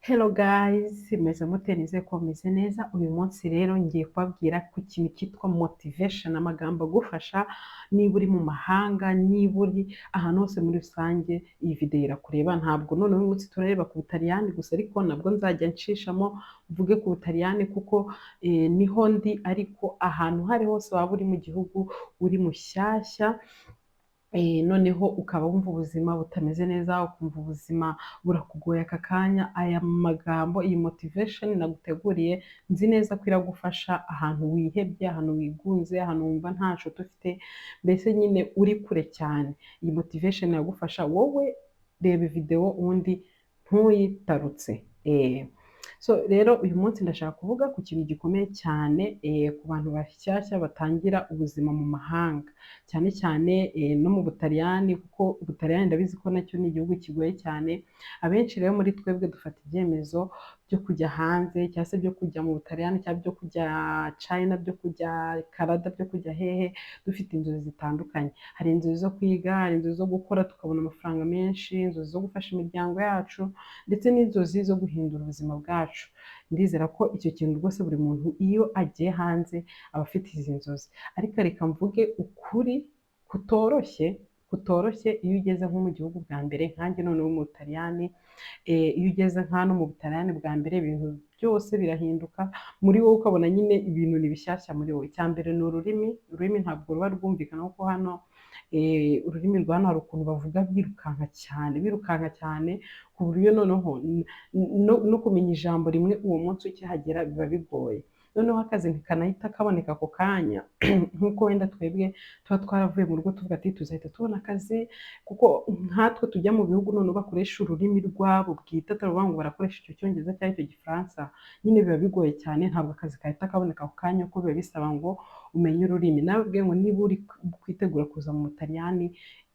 Hello guys, meze mute nizeye ko meze neza. Uyu munsi rero ngiye kubabwira ku kintu cyitwa motivation, amagambo agufasha niba uri mu mahanga, niba uri ahantu hose muri rusange. Iyi video irakureba. Ntabwo none uyu munsi turareba ku Butaliyani gusa, ariko nabwo nzajya nshishamo mvuge ku Butaliyani kuko niho ndi, ariko ahantu hari hose waba uri mu gihugu uri mushyashya, noneho ukaba wumva ubuzima butameze neza, ukumva ubuzima burakugoye aka kanya, aya magambo, iyi motivation naguteguriye nzi neza ko iragufasha ahantu wihebye, ahantu wigunze, ahantu wumva nta nshuti ufite, mbese nyine uri kure cyane. Iyi motivation yagufasha wowe. Reba video ubundi ntuyitarutse. So rero uyu munsi ndashaka kuvuga ku kintu gikomeye cyane ku bantu bashyashya batangira ubuzima mu mahanga, cyane cyane no mu Butaliyani, kuko Ubutaliyani ndabizi ko nacyo ni igihugu kigoye cyane. Abenshi rero muri twebwe dufata ibyemezo byo kujya hanze, cyangwa se byo kujya mu Butaliyani, cyangwa byo kujya China, byo kujya Canada, byo kujya hehe, dufite inzozi zitandukanye. Hari inzozi zo kwiga, hari inzozi zo gukora tukabona amafaranga menshi, inzozi zo gufasha imiryango yacu, ndetse n'inzozi zo guhindura ubuzima bwacu. Ndizera ko icyo kintu rwose buri muntu iyo agiye hanze aba afite izi nzozi, ariko reka mvuge ukuri kutoroshye iyo ugeze nko mu gihugu bwa mbere, nkanjye noneho mu Butaliyani. Iyo ugeze nk'ano mu Butaliyani bwa mbere, ibintu byose birahinduka muri wowe, ukabona nyine ibintu ni bishyashya muri wowe. Icya mbere ni ururimi ntabwo ruba rwumvikana, kuko hano ururimi rwa hano hari ukuntu bavuga birukanka cyane ku buryo noneho no kumenya ijambo rimwe uwo munsi ukihagera biba bigoye. Noneho akazi ntikanahita kaboneka ako kanya nk'uko wenda twebwe tuba twaravuye mu rugo tuvuga ati tuzahita tubona akazi, kuko nkatwe tujya mu bihugu noneho bakoresha ururimi rwabo bwite, atari ngo barakoresha icyo cyongereza cyangwa icyo gifaransa, nyine biba bigoye cyane. Ntabwo akazi kahita kaboneka ako kanya, kuko biba bisaba ngo umenye ururimi. Nawe ubwe ngo niba uri kwitegura kuza mu Butaliyani,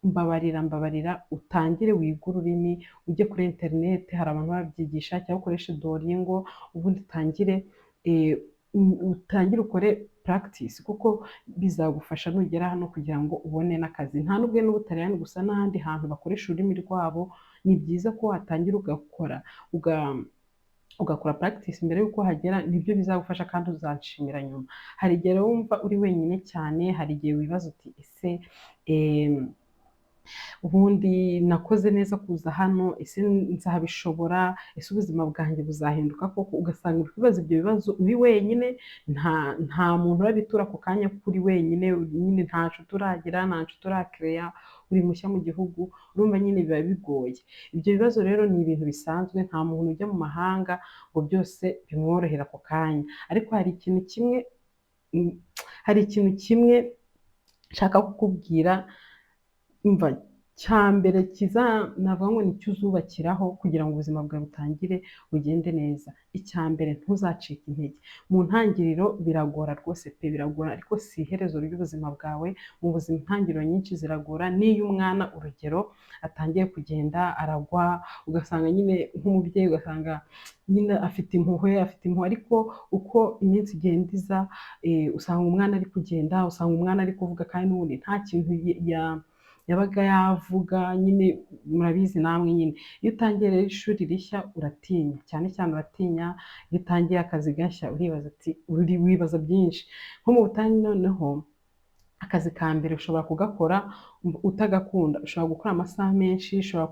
mbabarira utangire wige ururimi, ujye kuri interineti, hari abantu babyigisha, cyangwa ukoreshe Duolingo, ubundi utangire ukore practice, kuko bizagufasha nugera hano kugira ngo ubone n'akazi. Nta n'ubwo n'Ubutaliyani gusa, n'ahandi hantu bakoresha ururimi rwabo ni byiza ko watangira ugakora practice mbere y'uko hagera. Nibyo bizagufasha kandi uzanshimira nyuma. Hari igihe wumva uri wenyine cyane, hari igihe wibaza uti ese ubundi nakoze neza kuza hano, ese nzabishobora, ese ubuzima bwanjye buzahinduka koko? Ugasanga uri kwibaza ibyo bibazo uri wenyine, nta muntu urabitura ako kanya kuko uri wenyine, nyine nta nshuti uragira, nta nshuti urakereya, uri mushya mu gihugu, urumva nyine biba bigoye. Ibyo bibazo rero ni ibintu bisanzwe, nta muntu ujya mu mahanga ngo byose bimworohera ako kanya. Ariko hari ikintu kimwe nshaka kukubwira, umva, cya mbere navuga ngo nicyo uzubakiraho kugira ngo ubuzima bwawe butangire bugende neza. Icya mbere, ntuzacike intege. Mu ntangiriro biragora rwose pe, biragora, ariko si iherezo ry'ubuzima bwawe. Mu buzima intangiriro nyinshi ziragora. N'iyo umwana urugero atangiye kugenda aragwa, ugasanga nyine nk'umubyeyi, ugasanga nyine afite impuhwe, ariko uko iminsi igenda iza, usanga umwana ari kugenda, usanga umwana ari kuvuga, kandi n'ubundi nta kintu yabaga yavuga. Nyine murabizi namwe, nyine iyo utangiye rero ishuri rishya uratinya, cyane uratinya. Iyo utangiye akazi gashya wibaza byinshi. Nko mu Butaliyani noneho, akazi ka mbere ushobora kugakora utagakunda, ushobora gukora amasaha menshi, ushobora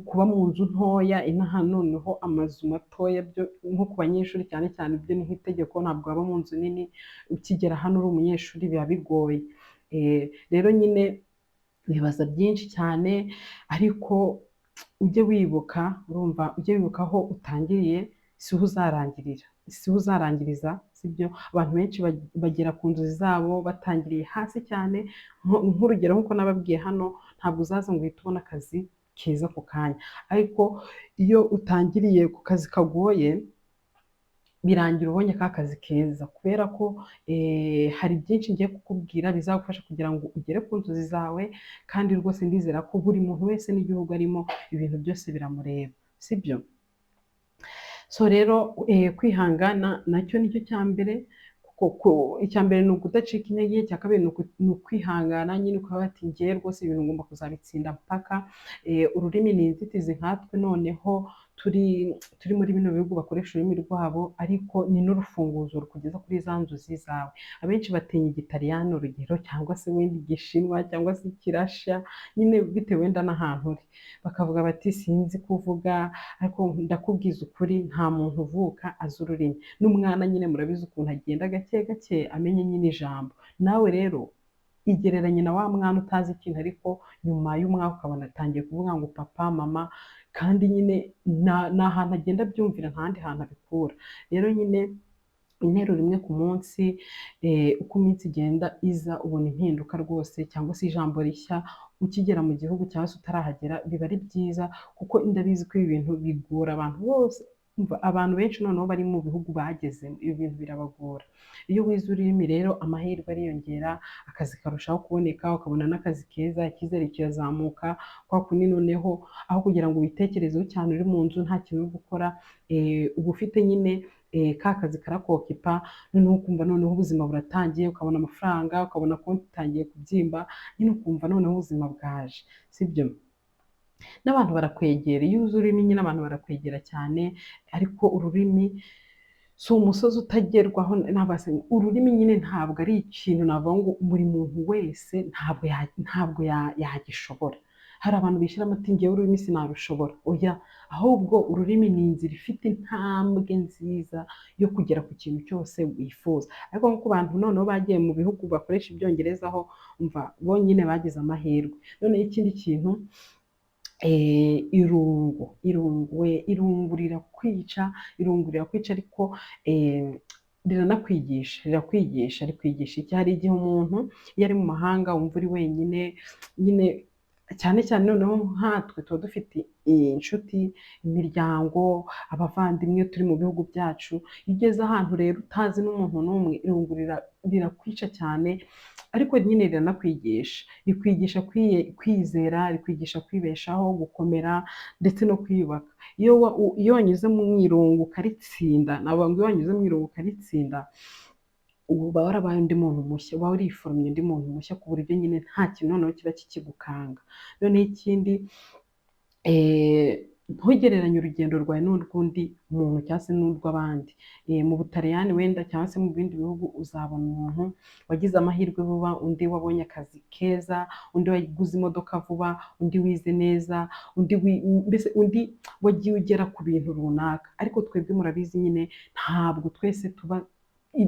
kuba mu nzu ntoya. Inaha noneho amazu matoya, byo nko ku banyeshuri cyane ibyo ni nk'itegeko, ntabwo waba mu nzu nini ukigera hano uri umunyeshuri, biba bigoye. Rero nyine bibaza byinshi cyane, ariko ujye wibuka aho utangiriye siho uzarangiriza, sibyo? Abantu benshi bagera ku nzozi zabo batangiriye hasi cyane. Nk'urugero, nk'uko nababwiye hano, ntabwo uzaza ngo uhite ubona akazi keza ako kanya, ariko iyo utangiriye ku kazi kagoye birangira ubonye ka kazi keza, kubera ko hari byinshi ngiye kukubwira bizagufasha kugira ngo ugere ku nzozi zawe. Kandi rwose ndizera ko buri muntu wese n'igihugu arimo ibintu byose biramureba, sibyo? So rero kwihangana nacyo nicyo cya mbere. Icya mbere ni ukudacika intege, icya kabiri ni ukwihangana, nyine ukaba bati ngiye rwose ibintu ngomba kuzabitsinda mpaka. Ururimi ni inzitizi nkatwe, noneho turi muri bino bihugu bakoresha ururimi rwabo, ariko ni n'urufunguzo rukugeza kuri za nzozi zawe. Abenshi batinya igitaliyani urugero, cyangwa se wenda igishinwa, cyangwa se ikirasha, nyine bitewe wenda n'ahantu uri, bakavuga bati sinzi kuvuga, ariko ndakubwiza ukuri nta muntu uvuka azi ururimi. N'umwana nyine murabizi ukuntu agenda gake gake amenye nyine ijambo. Nawe rero igereranye na wa mwana utazi ikintu, ariko nyuma y'umwaka ukabona atangiye kuvuga ngo papa mama, kandi nyine ni ahantu agenda abyumvira nta handi hantu abikura. Rero nyine interuro rimwe ku munsi, uko iminsi igenda iza ubona impinduka rwose, cyangwa se ijambo rishya ukigera mu gihugu cyangwa se utarahagera, biba ari byiza, kuko ndabizi ko ibi bintu bigora abantu bose. Abantu benshi noneho bari mu bihugu bagezemo, ibi bintu birabagora. Iyo wize ururimi rero amahirwe ariyongera, akazi karushaho kuboneka, ukabona n'akazi keza, icyizere kirazamuka, kwa kundi noneho aho kugira ngo witekerezeho cyane uri mu nzu nta kintu uri gukora, uba ufite nyine ka kazi karakokipa, noneho ukumva noneho ubuzima buratangiye, ukabona amafaranga, ukabona konti itangiye kubyimba, nyine ukumva noneho ubuzima bwaje, sibyo? N'abantu barakwegera, iyo uzi ururimi nyine abantu barakwegera cyane, ariko ururimi si umusozi utagerwaho. Ururimi nyine ntabwo ari ikintu navuga ngo buri muntu wese ntabwo yagishobora. Hari abantu bishyiramo ati ngewe ururimi sinarushobora, oya, ahubwo ururimi ni inzira ifite intambwe nziza yo kugera ku kintu cyose wifuza. Ariko nk'uko abantu noneho bagiye mu bihugu bakoresha ibyongereza ho, umva bonyine bagize amahirwe. Noneho ikindi kintu, irungu rirakwica, ariko rirakwigisha iki? Hari igihe umuntu iyo ari mu mahanga wumva uri wenyine, nyine cyane cyane noneho nkatwe tuba dufite inshuti, imiryango, abavandimwe turi mu bihugu byacu. Iyo ugeze ahantu rero utazi n'umuntu n'umwe, irungu rirakwica cyane, ariko nyine rikwigisha kwizera, rikwigisha kwibeshaho, gukomera ndetse no kwiyubaka. Iyo wanyuze mu irungu ukaritsinda, navuga ngo iyo wanyuze mu irungu ukaritsinda, uba warabaye undi muntu mushya, uba wariforomye undi muntu mushya, ku buryo nyine nta kintu noneho kiba kikigukanga. Noneho ikindi, ntugereranye urugendo rwawe n'urw'undi muntu cyangwa se n'urw'abandi. Mu Butaliyani wenda cyangwa se mu bindi bihugu uzabona umuntu wagize amahirwe vuba, undi wabonye akazi keza, undi waguze imodoka vuba, undi wize neza, mbese undi wagiye ugera ku bintu runaka. Ariko twebwe murabizi nyine ntabwo twese tuba,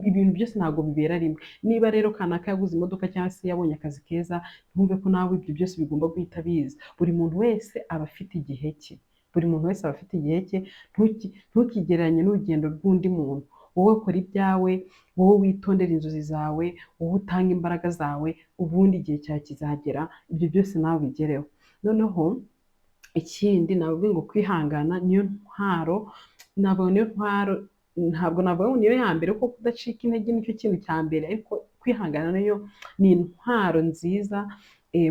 ibintu byose ntabwo bibera rimwe. Niba rero kanaka yaguze imodoka cyangwa se yabonye akazi keza, ntumve ko nawe ibyo byose bigomba guhita biza. Buri muntu wese aba afite igihe cye, ntukigereranye n'urugendo rw'undi muntu. Wowe kora ibyawe, wowe witondera inzozi zawe, wowe utanga imbaraga zawe, ubundi igihe cyawe kizagera, ibyo byose nawe ubigereho. Noneho ikindi navuga ngo kwihangana niyo ntwaro, ntabwo navuga ngo niyo ya mbere, kuko kudacika intege nicyo kintu cya mbere, ariko kwihangana nayo ni intwaro nziza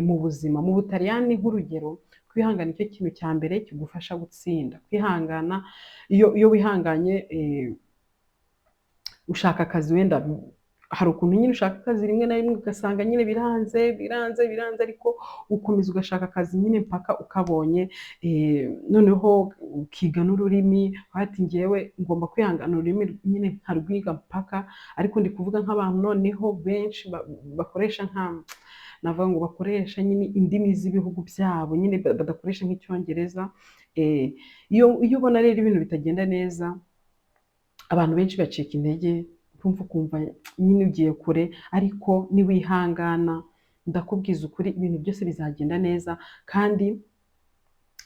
mu buzima. Mu Butaliyani nk'urugero, kwihangana nicyo kintu cya mbere kigufasha gutsinda. Kwihangana, iyo wihanganye, ushaka akazi wenda, hari ukuntu nyine ushaka akazi rimwe na rimwe ugasanga nyine biranze, ariko ukomeza ugashaka akazi nyine mpaka ukabonye, noneho ukiga n'ururimi, wati ngewe ngomba kwihangana ururimi nyine nkarwiga mpaka. Ariko ndi kuvuga nk'abantu noneho benshi bakoresha navuga ngo bakoresha nyine indimi z'ibihugu byabo, nyine badakoresha nk'icyongereza. Iyo ubona rero ibintu bitagenda neza, abantu benshi bacika intege, ukumva nyine ugiye kure. Ariko niwihangana, ndakubwiza ukuri, ibintu byose bizagenda neza, kandi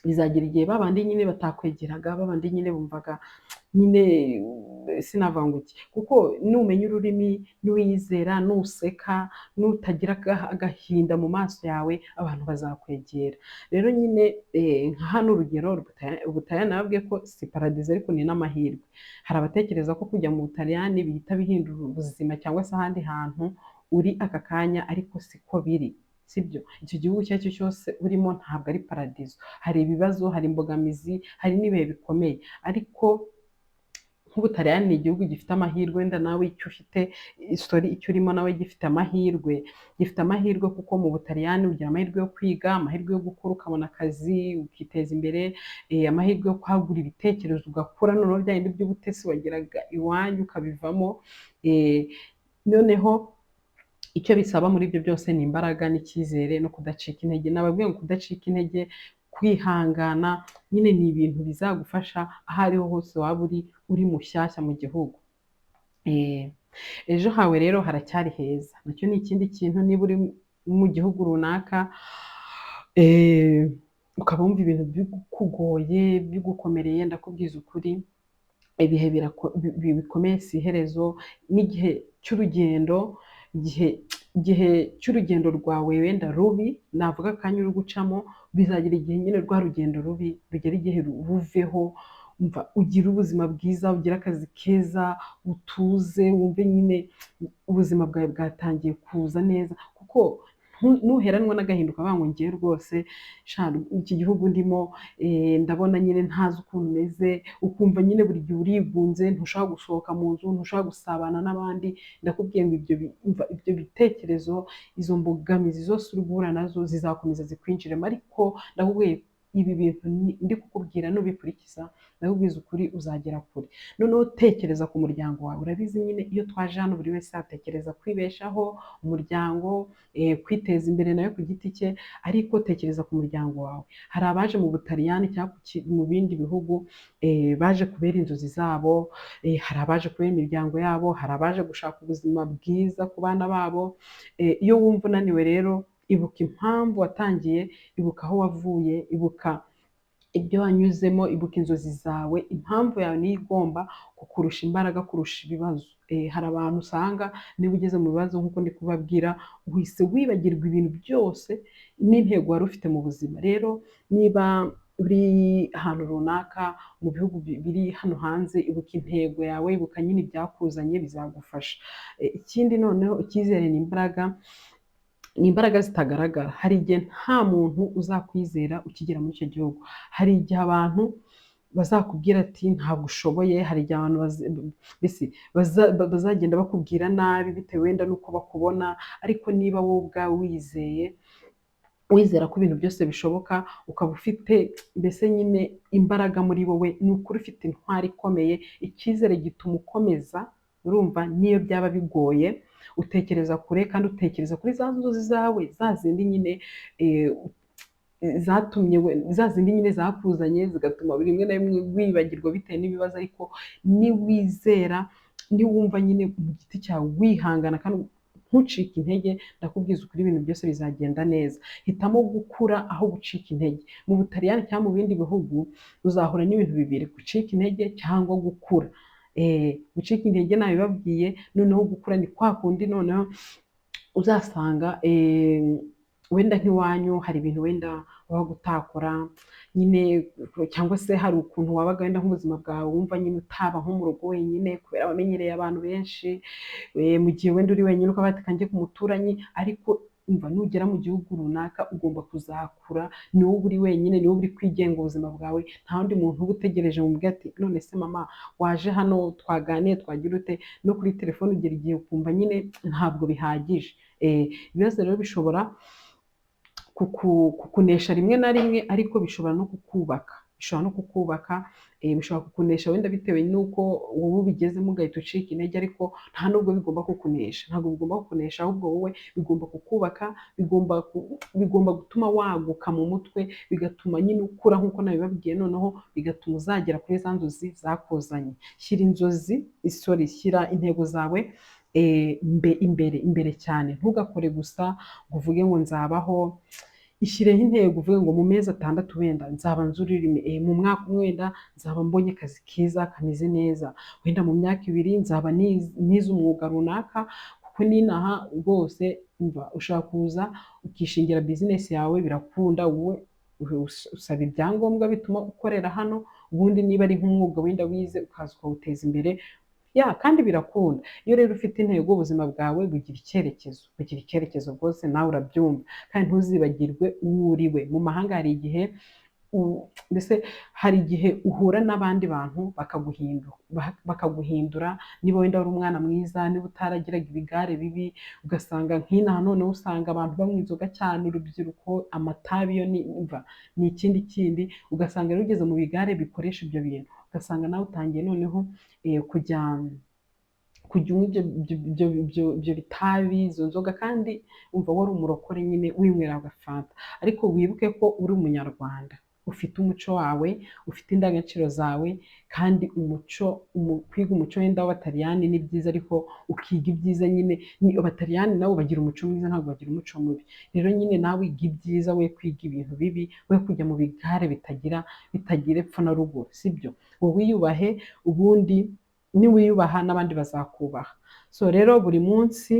bizagera igihe babandi nyine batakwegeraga, babandi nyine bumvaga nyine sinavuga ngo iki, kuko numenya ururimi, n'uwizera, nuseka, nutagira agahinda mu maso yawe, abantu bazakwegera. Rero nyine nka hano urugero, Ubutaliyani nababwiye ko si paradizo, ariko ni n'amahirwe. Hari abatekereza ko kujya mu Butaliyani bihita bihindura ubuzima cyangwa se ahandi hantu uri aka kanya, ariko siko biri, sibyo? Icyo gihugu icyo ari cyo cyose urimo ntabwo ari paradizo, hari ibibazo, hari imbogamizi, hari n'ibihe bikomeye. Ariko nk'Ubutaliyani ni igihugu gifite amahirwe, wenda nawe icyo ufite story icyo urimo nawe gifite amahirwe kuko mu Butaliyani ugira amahirwe yo kwiga, amahirwe yo gukura ukabona akazi ukiteza imbere, amahirwe yo kwagura ibitekerezo ugakura, noneho bya bindi by'ubutesi wageraga iwanyu ukabivamo. Noneho icyo bisaba muri ibyo byose ni imbaraga n'icyizere no kudacika intege. Nababwiye ngo kudacika intege, kwihangana, nyine ni ibintu bizagufasha aho ariho hose waba uri mushyashya mu gihugu. Ejo hawe rero haracyari heza, nacyo ni ikindi kintu. Niba uri mu gihugu runaka ukaba wumva ibintu bikugoye bigukomereye, ndakubwiza ukuri, ibihe bikomeye si iherezo. N'igihe cy'urugendo, igihe cy'urugendo rwawe wenda rubi, navuga akanya uri gucamo, bizagira igihe nyine rwa rugendo rubi rugera igihe ruveho, ugire ubuzima bwiza, ugire akazi keza, utuze, wumve nyine ubuzima bwawe bwatangiye kuza neza. Kuko nuheranwa n'agahinda ukavuga ngo ngiye rwose iki gihugu ndimo ndabona nyine ntazi ukuntu meze, ukumva nyine buri gihe urigunze, ntushobora gusohoka mu nzu, ntushobora gusabana n'abandi. Ndakubwiye ngo ibyo bitekerezo, izo mbogamizi zose uri guhura nazo zizakomeza zikwinjiremo, ariko ndakubwiye ibi bintu ndi kukubwira nubikurikiza, ndakubwiza ukuri uzagera kure. Noneho tekereza ku muryango wawe. Urabizi nyine iyo twaje hano buri wese atekereza kwibeshaho, umuryango, kwiteza imbere nawe ku giti cye, ariko tekereza ku muryango wawe. Hari abaje mu Butaliyani cyangwa mu bindi bihugu baje kubera inzozi zabo, hari abaje kubera imiryango yabo, hari abaje gushaka ubuzima bwiza ku bana babo. Iyo wumva unaniwe rero, ibuka impamvu watangiye, ibuka aho wavuye, ibuka ibyo wanyuzemo, ibuka inzozi zawe. Impamvu yawe niyo igomba kukurusha imbaraga kurusha ibibazo. Hari abantu usanga niba ugeze mu bibazo nk'uko ndi kubabwira, uhise wibagirwa ibintu byose n'intego wari ufite mu buzima. Rero niba uri ahantu runaka mu bihugu biri hano hanze, ibuka intego yawe, ibuka nyine ibyakuzanye, bizagufasha. Ikindi noneho, icyizere ni imbaraga, ni imbaraga zitagaragara. Hari igihe nta muntu uzakwizera ukigera muri icyo gihugu. Hari igihe abantu bazakubwira ati ntabwo ushoboye, hari igihe abantu bazagenda bakubwira nabi bitewe wenda n'uko bakubona, ariko niba wowe ubwawe wizera ko ibintu byose bishoboka, ukaba ufite mbese nyine imbaraga muri wowe, ni ukuri ufite intwari ikomeye. Icyizere gituma ukomeza, urumva, niyo byaba bigoye utekereza kure, kandi utekereza kuri za nzozi zawe, za zindi nyine zakuzanye zigatuma buri rimwe na rimwe wibagirwa bitewe n'ibibazo. Ariko niwizera, niwumva nyine mu giti cyawe wihangana kandi ntucike intege, ndakubwiza ukuri ibintu byose bizagenda neza. Hitamo gukura aho gucika intege. Mu Butaliyani cyangwa mu bindi bihugu uzahura n'ibintu bibiri: gucika intege cyangwa gukura. Gucika intege nabibabwiye, noneho gukura ni kwa kundi noneho uzasanga wenda nk'iwanyu hari ibintu wenda wabaga utakora nyine, cyangwa se hari ukuntu wabaga wenda nk'ubuzima bwawe wumva nyine utaba nko mu rugo wenyine kubera wamenyereye abantu benshi, mu gihe wenda uri wenyine ukaba wati kanjye ku muturanyi. Ariko umva, nugera mu gihugu runaka ugomba kuzakura, ni wowe uri wenyine, ni wowe uri kwigenga ubuzima bwawe, nta wundi muntu uba utegereje mu bwira ati none se mama waje hano twaganiye twagira ute. No kuri telefone ugera igihe ukumva nyine ntabwo bihagije. Ibibazo rero bishobora kukunesha rimwe na rimwe, ariko bishobora no kukubaka, bishobora kukunesha wenda bitewe n'uko wowe ubigezemo ugahita ucika intege, ariko nta nubwo bigomba kukunesha, ntabwo bigomba kukunesha, ahubwo wowe bigomba kukubaka, bigomba gutuma waguka mu mutwe, bigatuma nyine ukura nk'uko nabibabwiye, noneho bigatuma uzagera kuri za nzozi zakuzanye. Shyira intego zawe imbere cyane, ntugakore gusa ngo uvuge ngo nzabaho. Ishyireho intego, uvuge ngo mu mezi 6 wenda nzaba nzi ururimi, mu mwaka umwe wenda nzaba mbonye akazi keza kameze neza, wenda mu myaka 2 nzaba nize umwuga runaka. Kuko ninaha rwose ushaka kuza ukishingira bizinesi yawe, birakunda. Wowe usaba ibyangombwa bituma ukorera hano, ubundi niba ari nk'umwuga wenda wize ukaza ukawuteza imbere, kandi birakunda. Iyo rero ufite intego, ubuzima bwawe bugira icyerekezo rwose, nawe urabyumva, kandi ntuzibagirwe uwo uriwe. Mu mahanga hari igihe mbese hari igihe uhura n'abandi bantu bakaguhindura, niba wenda wari umwana mwiza, niba utaragiraga ibigare bibi, ugasanga nk'inaha noneho usanga abantu banywa inzoga cyane, urubyiruko, amatabi yo ni ikindi kindi, ugasanga rero ugeze mu bigare bikoresha ibyo bintu, ugasanga nawe utangiye noneho kujya unywa ibyo bitabi, izo nzoga, kandi umva wari umurokore nyine winywera agafanta. Ariko wibuke ko uri umunyarwanda, ufite umuco wawe, ufite indangagaciro zawe, kandi kwiga umuco wenda w'abataliyani ni byiza, ariko ukiga ibyiza nyine. Abataliyani nabo bagira umuco mwiza, ntabwo bagira umuco mubi. Rero nyine nawe iga ibyiza, we kwiga ibintu bibi, we kujya mu bigare bitagira epfo na ruguru, sibyo? Wowe wiyubahe, ubundi niwiyubaha n'abandi bazakubaha. So rero buri munsi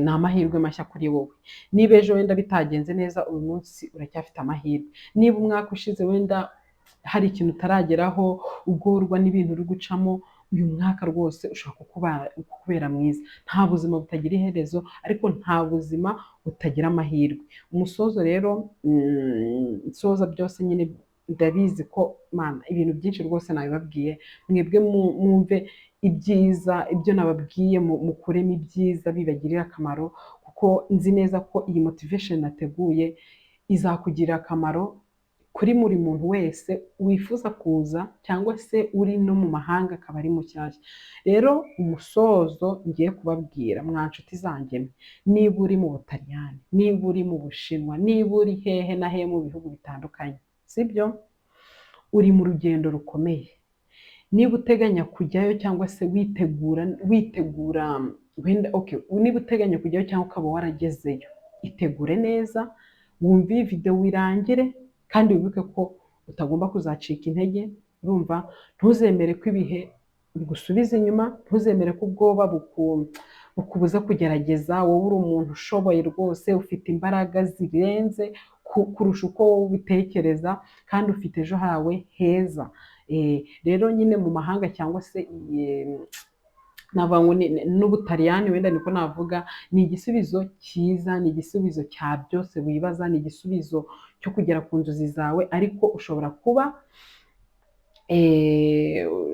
ni amahirwe mashya kuri wowe. Niba ejo wenda bitagenze neza, uyu munsi uracyafite amahirwe. Niba umwaka ushize wenda hari ikintu utarageraho, ugorwa n'ibintu uri gucamo, uyu mwaka rwose ushobora kukubera mwiza. Nta buzima butagira iherezo, ariko nta buzima butagira amahirwe. Umusozo rero nsoza byose nyine, ndabizi ko mana ibintu byinshi rwose nabibabwiye, mwebwe mwumve ibyiza, ibyo nababwiye mukuremo ibyiza bibagirira akamaro, kuko nzi neza ko iyi motivation nateguye izakugirira akamaro kuri buri muntu wese wifuza kuza, cyangwa se uri no mu mahanga akaba ari mushyashya. Rero umusozo ngiye kubabwira, mwa nshuti zanjye, niba uri mu Butaliyani, niba uri mu Bushinwa, niba uri hehe na hehe mu bihugu bitandukanye, sibyo? Uri mu rugendo rukomeye. Niba uteganya kujyayo cyangwa se witegura wenda niba uteganya kujyayo cyangwa ukaba waragezeyo, itegure neza, wumve iyi video wirangire, kandi wibuke ko utagomba kuzacika intege. Urumva, ntuzemere ko ibihe bigusubiza inyuma, ntuzemere ko ubwoba bukubuza kugerageza. Wowe uri umuntu ushoboye rwose, ufite imbaraga zirenze kurusha uko wowe ubitekereza, kandi ufite ejo hawe heza. Rero nyine mu mahanga, cyangwa se n'Ubutaliyani wenda niko navuga, ni igisubizo cyiza, ni igisubizo cya byose wibaza, ni igisubizo cyo kugera ku nzozi zawe. Ariko ushobora kuba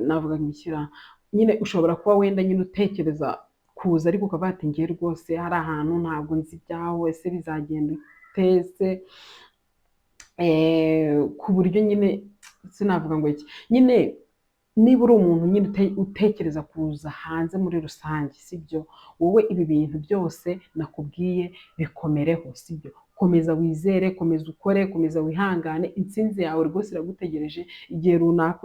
navuga nyine ushobora kuba wenda nyine utekereza kuza, ariko ukavuga ati ngiye rwose hari ahantu ntabwo nzi ibyaho, ese bizagenda utese, ku buryo nyine sinavuga ngo iki, nyine niba uri umuntu nyine utekereza kuza hanze muri rusange, sibyo? Wowe ibi bintu byose nakubwiye bikomereho, sibyo? Komeza wizere, komeza ukore, komeza wihangane, intsinzi yawe rwose iragutegereje. Igihe runaka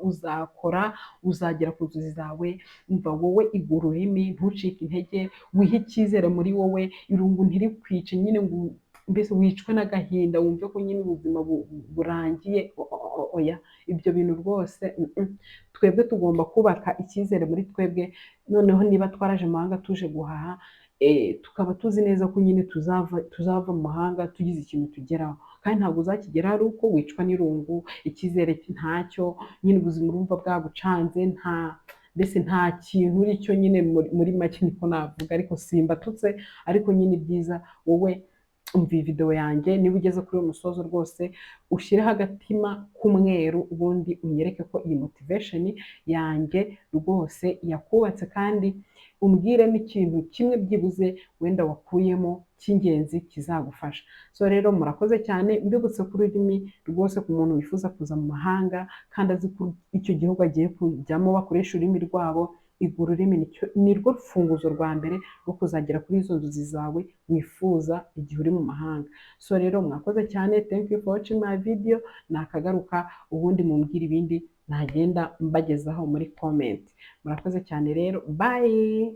uzakora, uzagera ku nzozi zawe. Umva, wowe iga ururimi, ntucike intege, wihe icyizere muri wowe, irungu ntirikwice nyine ngo mbese wicwe n'agahinda, wumve ko nyine ubuzima burangiye. Oya, ibyo bintu rwose twebwe tugomba kubaka icyizere muri twebwe. Noneho niba twaraje mu mahanga tuje guhaha, tukaba tuzi neza ko nyine tuzava mu mahanga tugize ikintu tugeraho, kandi ntabwo uzakigeraho ari uko wicwa n'irungu, icyizere ntacyo, nyine ubuzima urumva bwagucanze, mbese nta kintu uri cyo nyine, muri make niko navuga, ariko simbatutse. Ariko nyine byiza wowe umva iyi video yanjye, niba ugeze kuri uyu musozo rwose ushyireho agatima k'umweru, ubundi unyereke ko iyi motivation yanjye rwose yakubatse, kandi umbwire n'ikintu kimwe byibuze wenda wakuyemo cy'ingenzi kizagufasha. So rero murakoze cyane, mbibutse kuri ururimi rwose ku muntu wifuza kuza mu mahanga kandi azi ko icyo gihugu agiye kujyamo bakoresha ururimi rwabo. Iga ururimi, ni rwo rufunguzo rwa mbere rwo kuzagera kuri izo nzozi zawe wifuza igihe uri mu mahanga. So rero mwakoze cyane, thank you for watching my video. Nakagaruka ubundi mumbwira ibindi nagenda mbagezaho muri comment. Murakoze cyane rero, bye.